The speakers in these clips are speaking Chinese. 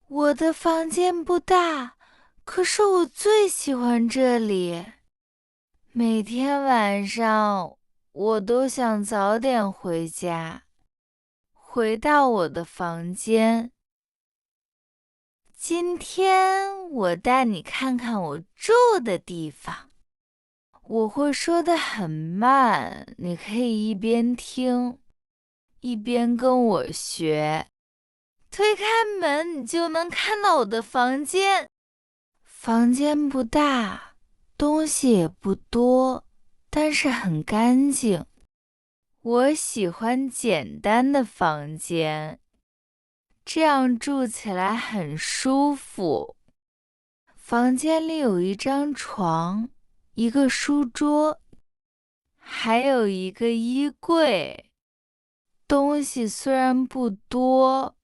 我的房间不大，可是我最喜欢这里。每天晚上，我都想早点回家，回到我的房间。今天我带你看看我住的地方。我会说得很慢，你可以一边听，一边跟我学。推开门，你就能看到我的房间。房间不大，东西也不多，但是很干净。我喜欢简单的房间，这样住起来很舒服。房间里有一张床，一个书桌，还有一个衣柜。东西虽然不多，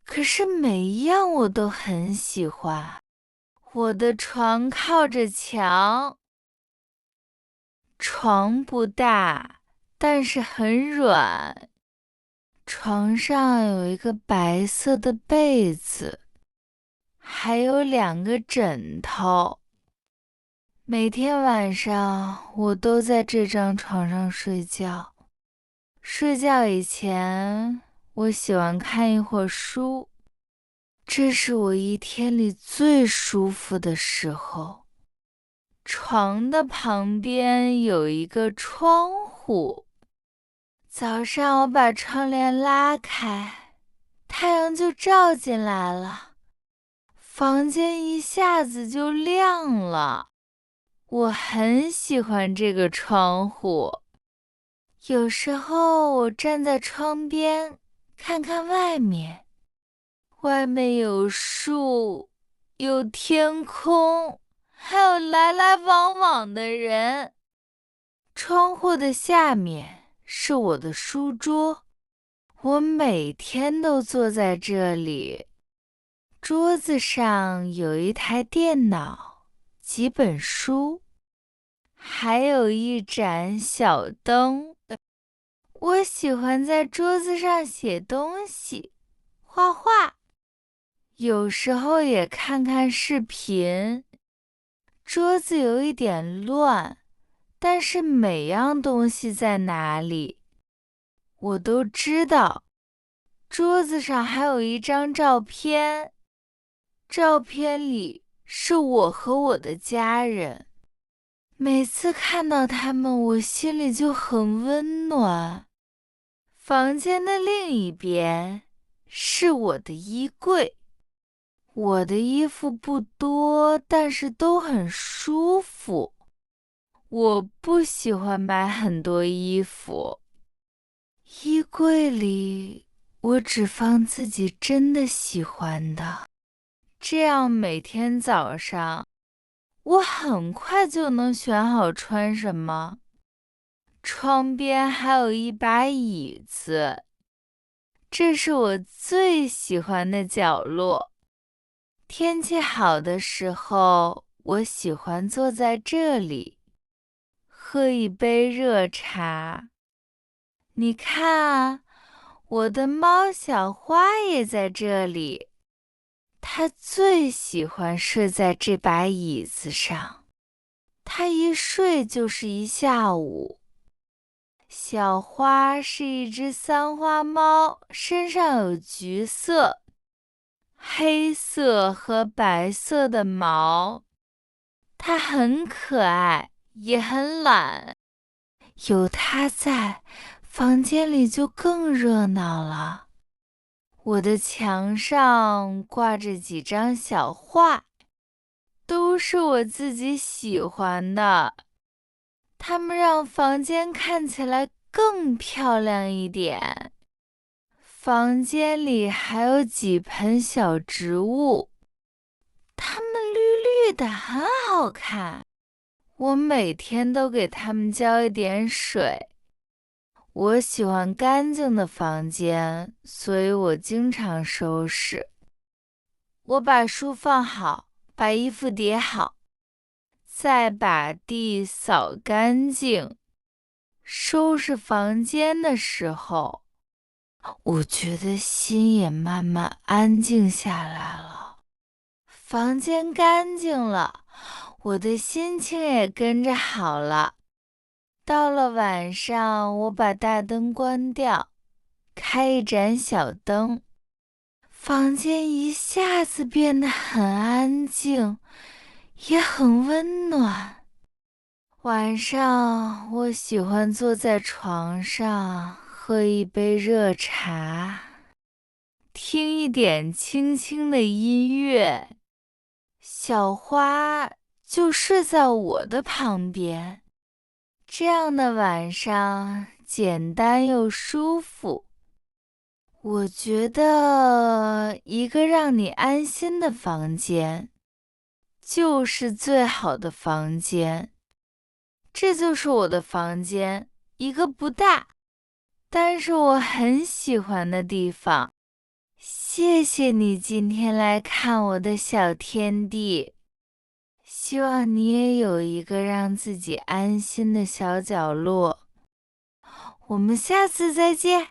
可是每一样我都很喜欢。我的床靠着墙，床不大，但是很软。床上有一个白色的被子，还有两个枕头。每天晚上我都在这张床上睡觉。睡觉以前，我喜欢看一会儿书，这是我一天里最舒服的时候。床的旁边有一个窗户，早上我把窗帘拉开，太阳就照进来了，房间一下子就亮了。我很喜欢这个窗户，有时候我站在窗边看看外面，外面有树，有天空，还有来来往往的人。窗户的下面是我的书桌，我每天都坐在这里。桌子上有一台电脑，几本书，还有一盏小灯。我喜欢在桌子上写东西，画画，有时候也看看视频。桌子有一点乱，但是每样东西在哪里，我都知道。桌子上还有一张照片，照片里是我和我的家人。每次看到他们，我心里就很温暖。房间的另一边是我的衣柜，我的衣服不多，但是都很舒服。我不喜欢买很多衣服，衣柜里我只放自己真的喜欢的，这样每天早上我很快就能选好穿什么。窗边还有一把椅子，这是我最喜欢的角落。天气好的时候，我喜欢坐在这里，喝一杯热茶。你看啊，我的猫小花也在这里，它最喜欢睡在这把椅子上，它一睡就是一下午。小花是一只三花猫，身上有橘色、黑色和白色的毛，它很可爱，也很懒。有它在，房间里就更热闹了。我的墙上挂着几张小画，都是我自己喜欢的，它们让房间看起来更漂亮一点。房间里还有几盆小植物，它们绿绿的，很好看。我每天都给它们浇一点水。我喜欢干净的房间，所以我经常收拾。我把书放好，把衣服叠好，再把地扫干净。收拾房间的时候，我觉得心也慢慢安静下来了，房间干净了，我的心情也跟着好了。到了晚上，我把大灯关掉，开一盏小灯，房间一下子变得很安静，也很温暖。晚上，我喜欢坐在床上，喝一杯热茶，听一点轻轻的音乐。小花就睡在我的旁边，这样的晚上简单又舒服。我觉得一个让你安心的房间，就是最好的房间。这就是我的房间，一个不大，但是我很喜欢的地方。谢谢你今天来看我的小天地，希望你也有一个让自己安心的小角落。我们下次再见。